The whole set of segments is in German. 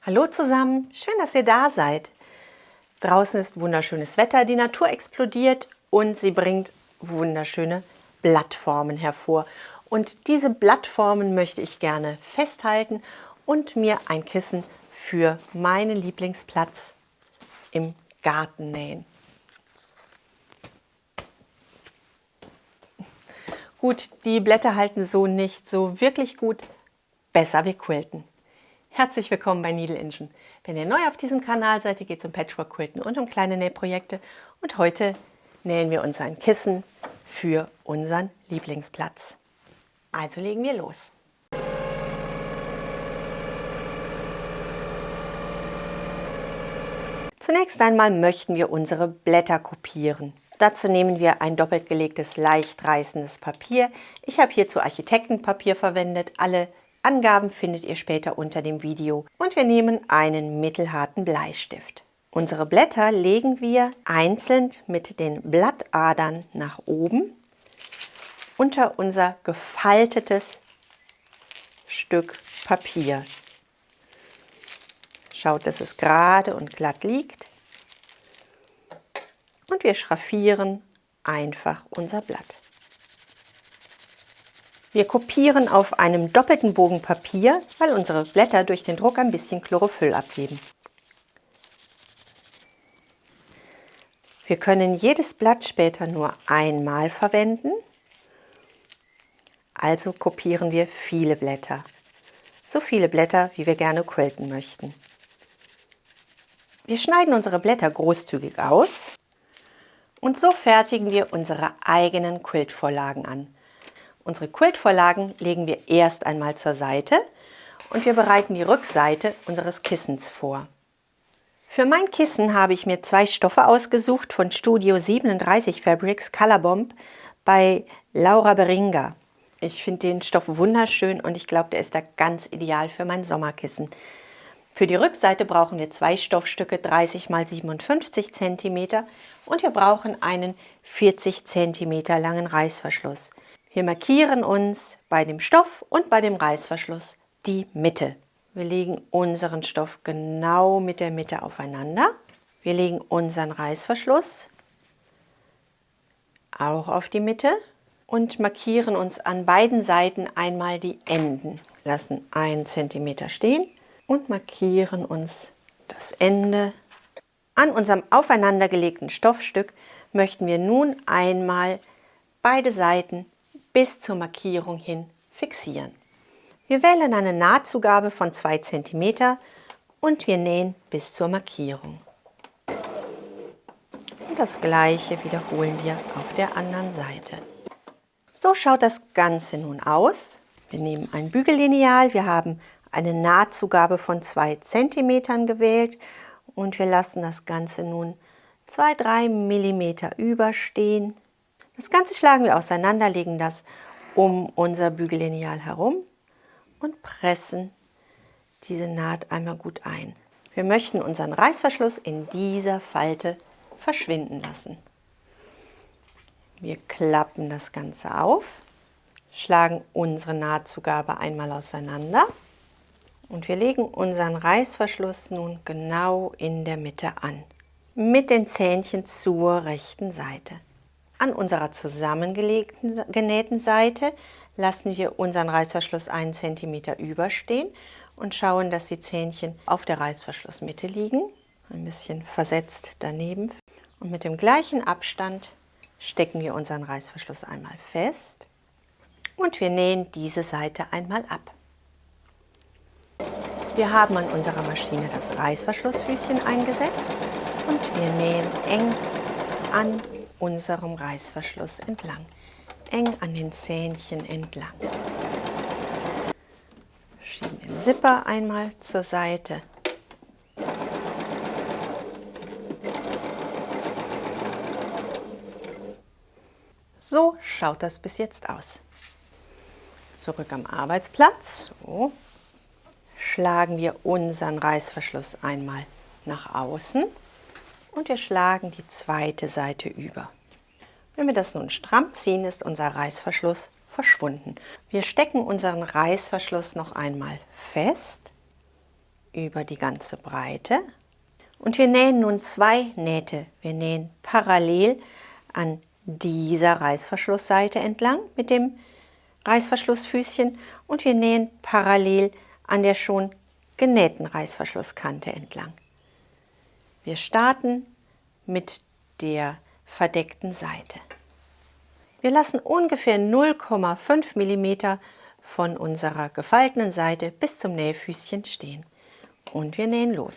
Hallo zusammen, schön, dass ihr da seid. Draußen ist wunderschönes Wetter, die Natur explodiert und sie bringt wunderschöne Blattformen hervor. Und diese Blattformen möchte ich gerne festhalten und mir ein Kissen für meinen Lieblingsplatz im Garten nähen. Gut, die Blätter halten so nicht so wirklich gut, besser wir quilten. Herzlich willkommen bei Needle Engine. Wenn ihr neu auf diesem Kanal seid, geht es um Patchwork-Quilten und um kleine Nähprojekte. Und heute nähen wir uns ein Kissen für unseren Lieblingsplatz. Also legen wir los. Zunächst einmal möchten wir unsere Blätter kopieren. Dazu nehmen wir ein doppelt gelegtes, leicht reißendes Papier. Ich habe hierzu Architektenpapier verwendet. Alle Angaben findet ihr später unter dem Video. Und wir nehmen einen mittelharten Bleistift. Unsere Blätter legen wir einzeln mit den Blattadern nach oben unter unser gefaltetes Stück Papier. Schaut, dass es gerade und glatt liegt. Und wir schraffieren einfach unser Blatt. Wir kopieren auf einem doppelten Bogen Papier, weil unsere Blätter durch den Druck ein bisschen Chlorophyll abgeben. Wir können jedes Blatt später nur einmal verwenden, also kopieren wir viele Blätter. So viele Blätter, wie wir gerne quilten möchten. Wir schneiden unsere Blätter großzügig aus und so fertigen wir unsere eigenen Quiltvorlagen an. Unsere Quiltvorlagen legen wir erst einmal zur Seite und wir bereiten die Rückseite unseres Kissens vor. Für mein Kissen habe ich mir zwei Stoffe ausgesucht von Studio 37 Fabrics Color Bomb bei Laura Beringa. Ich finde den Stoff wunderschön und ich glaube, der ist da ganz ideal für mein Sommerkissen. Für die Rückseite brauchen wir zwei Stoffstücke 30 x 57 cm und wir brauchen einen 40 cm langen Reißverschluss. Wir markieren uns bei dem Stoff und bei dem Reißverschluss die Mitte. Wir legen unseren Stoff genau mit der Mitte aufeinander. Wir legen unseren Reißverschluss auch auf die Mitte und markieren uns an beiden Seiten einmal die Enden. Lassen 1 cm stehen und markieren uns das Ende. An unserem aufeinandergelegten Stoffstück möchten wir nun einmal beide Seiten bis zur Markierung hin fixieren. Wir wählen eine Nahtzugabe von 2 cm und wir nähen bis zur Markierung. Und das gleiche wiederholen wir auf der anderen Seite. So schaut das Ganze nun aus. Wir nehmen ein Bügellineal, wir haben eine Nahtzugabe von 2 cm gewählt und wir lassen das Ganze nun 2-3 mm überstehen. Das Ganze schlagen wir auseinander, legen das um unser Bügellineal herum und pressen diese Naht einmal gut ein. Wir möchten unseren Reißverschluss in dieser Falte verschwinden lassen. Wir klappen das Ganze auf, schlagen unsere Nahtzugabe einmal auseinander und wir legen unseren Reißverschluss nun genau in der Mitte an, mit den Zähnchen zur rechten Seite. An unserer zusammengenähten Seite lassen wir unseren Reißverschluss 1 cm überstehen und schauen, dass die Zähnchen auf der Reißverschlussmitte liegen, ein bisschen versetzt daneben. Und mit dem gleichen Abstand stecken wir unseren Reißverschluss einmal fest und wir nähen diese Seite einmal ab. Wir haben an unserer Maschine das Reißverschlussfüßchen eingesetzt und wir nähen eng an unserem Reißverschluss entlang, eng an den Zähnchen entlang. Schieben den Zipper einmal zur Seite. So schaut das bis jetzt aus. Zurück am Arbeitsplatz. So. Schlagen wir unseren Reißverschluss einmal nach außen und wir schlagen die zweite Seite über. Wenn wir das nun stramm ziehen, ist unser Reißverschluss verschwunden. Wir stecken unseren Reißverschluss noch einmal fest über die ganze Breite. Und wir nähen nun 2 Nähte. Wir nähen parallel an dieser Reißverschlussseite entlang mit dem Reißverschlussfüßchen und wir nähen parallel an der schon genähten Reißverschlusskante entlang. Wir starten mit der verdeckten Seite. Wir lassen ungefähr 0,5 mm von unserer gefalteten Seite bis zum Nähfüßchen stehen und wir nähen los.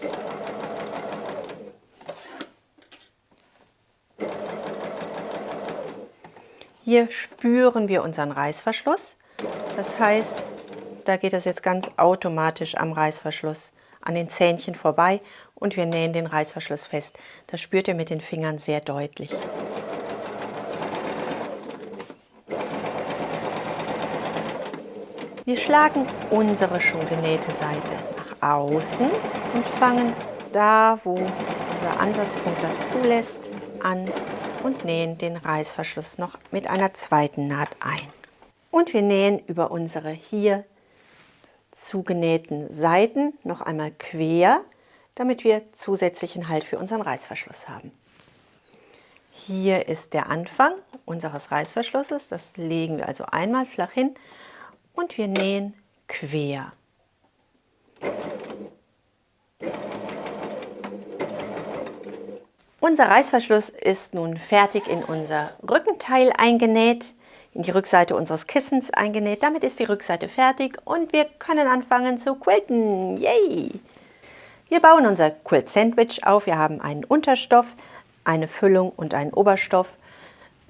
Hier spüren wir unseren Reißverschluss, das heißt, da geht es jetzt ganz automatisch am Reißverschluss, an den Zähnchen vorbei und wir nähen den Reißverschluss fest. Das spürt ihr mit den Fingern sehr deutlich. Wir schlagen unsere schon genähte Seite nach außen und fangen da, wo unser Ansatzpunkt das zulässt, an und nähen den Reißverschluss noch mit einer zweiten Naht ein. Und wir nähen über unsere hier zugenähten Seiten noch einmal quer, damit wir zusätzlichen Halt für unseren Reißverschluss haben. Hier ist der Anfang unseres Reißverschlusses, das legen wir also einmal flach hin und wir nähen quer. Unser Reißverschluss ist nun fertig in unser Rückenteil eingenäht, in die Rückseite unseres Kissens eingenäht. Damit ist die Rückseite fertig und wir können anfangen zu quilten. Yay! Wir bauen unser Quilt-Sandwich auf. Wir haben einen Unterstoff, eine Füllung und einen Oberstoff.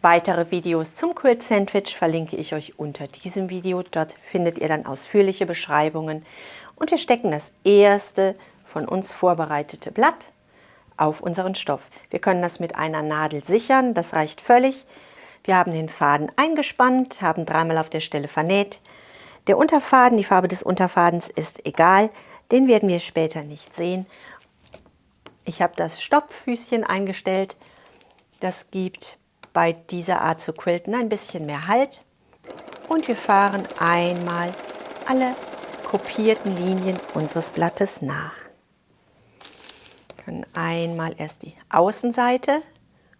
Weitere Videos zum Quilt-Sandwich verlinke ich euch unter diesem Video. Dort findet ihr dann ausführliche Beschreibungen. Und wir stecken das erste von uns vorbereitete Blatt auf unseren Stoff. Wir können das mit einer Nadel sichern, das reicht völlig. Wir haben den Faden eingespannt, haben dreimal auf der Stelle vernäht. Der Unterfaden, die Farbe des Unterfadens ist egal, den werden wir später nicht sehen. Ich habe das Stopffüßchen eingestellt, das gibt bei dieser Art zu quilten ein bisschen mehr Halt. Und wir fahren einmal alle kopierten Linien unseres Blattes nach. Wir können einmal erst die Außenseite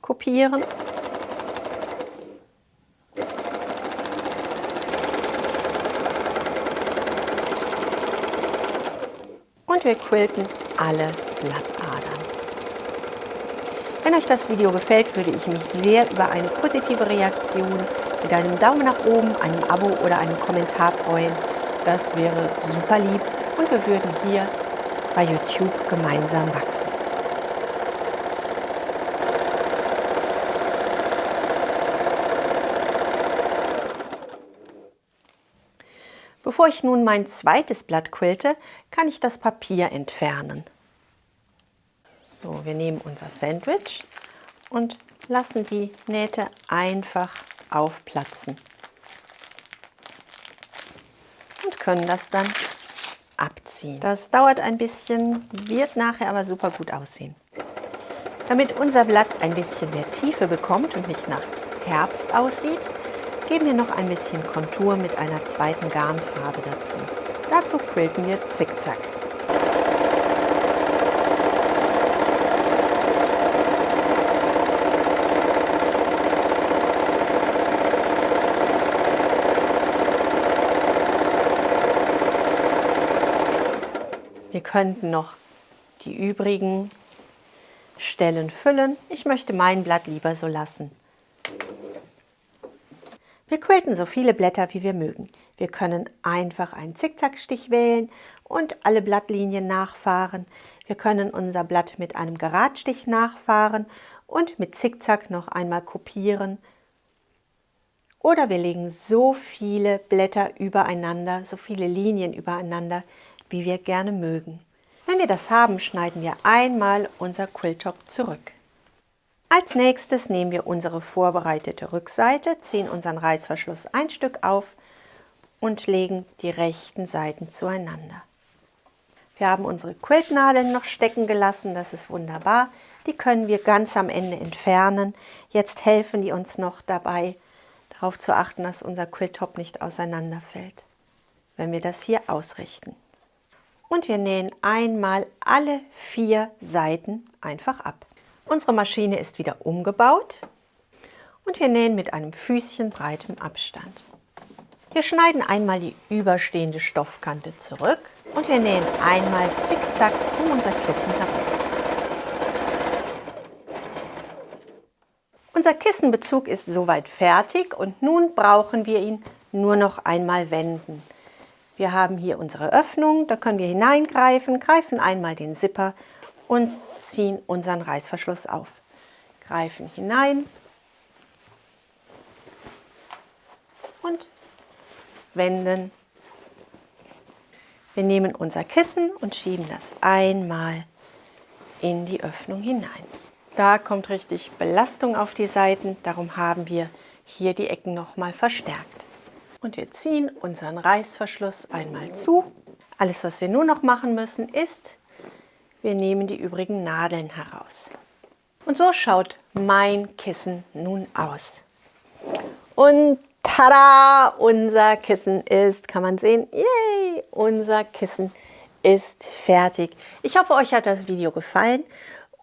kopieren. Und wir quilten alle Blattadern. Wenn euch das Video gefällt, würde ich mich sehr über eine positive Reaktion mit einem Daumen nach oben, einem Abo oder einem Kommentar freuen. Das wäre super lieb und wir würden hier bei YouTube gemeinsam wachsen. Bevor ich nun mein zweites Blatt quilte, kann ich das Papier entfernen. So, wir nehmen unser Sandwich und lassen die Nähte einfach aufplatzen. Und können das dann abziehen. Das dauert ein bisschen, wird nachher aber super gut aussehen. Damit unser Blatt ein bisschen mehr Tiefe bekommt und nicht nach Herbst aussieht, geben wir noch ein bisschen Kontur mit einer zweiten Garnfarbe dazu. Dazu quilten wir Zickzack. Wir könnten noch die übrigen Stellen füllen. Ich möchte mein Blatt lieber so lassen. Wir quilten so viele Blätter, wie wir mögen. Wir können einfach einen Zickzackstich wählen und alle Blattlinien nachfahren. Wir können unser Blatt mit einem Geradstich nachfahren und mit Zickzack noch einmal kopieren. Oder wir legen so viele Blätter übereinander, so viele Linien übereinander, wie wir gerne mögen. Wenn wir das haben, schneiden wir einmal unser Quilttop zurück. Als nächstes nehmen wir unsere vorbereitete Rückseite, ziehen unseren Reißverschluss ein Stück auf und legen die rechten Seiten zueinander. Wir haben unsere Quiltnadeln noch stecken gelassen, das ist wunderbar. Die können wir ganz am Ende entfernen. Jetzt helfen die uns noch dabei, darauf zu achten, dass unser Quilttop nicht auseinanderfällt, wenn wir das hier ausrichten. und wir nähen einmal alle 4 Seiten einfach ab. Unsere Maschine ist wieder umgebaut und wir nähen mit einem Füßchen breitem Abstand. Wir schneiden einmal die überstehende Stoffkante zurück und wir nähen einmal zickzack um unser Kissen herum. Unser Kissenbezug ist soweit fertig und nun brauchen wir ihn nur noch einmal wenden. Wir haben hier unsere Öffnung, da können wir hineingreifen, greifen einmal den Zipper und ziehen unseren Reißverschluss auf. Greifen hinein und wenden. Wir nehmen unser Kissen und schieben das einmal in die Öffnung hinein. Da kommt richtig Belastung auf die Seiten, darum haben wir hier die Ecken nochmal verstärkt. Und wir ziehen unseren Reißverschluss einmal zu. Alles, was wir nur noch machen müssen, ist, wir nehmen die übrigen Nadeln heraus. Und so schaut mein Kissen nun aus. Und tada! Unser Kissen ist, kann man sehen, yay! Unser Kissen ist fertig. Ich hoffe, euch hat das Video gefallen.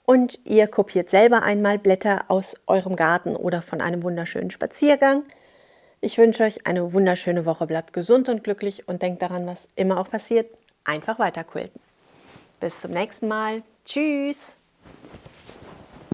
Und ihr kopiert selber einmal Blätter aus eurem Garten oder von einem wunderschönen Spaziergang. Ich wünsche euch eine wunderschöne Woche. Bleibt gesund und glücklich und denkt daran, was immer auch passiert, einfach weiter quilten. Bis zum nächsten Mal. Tschüss!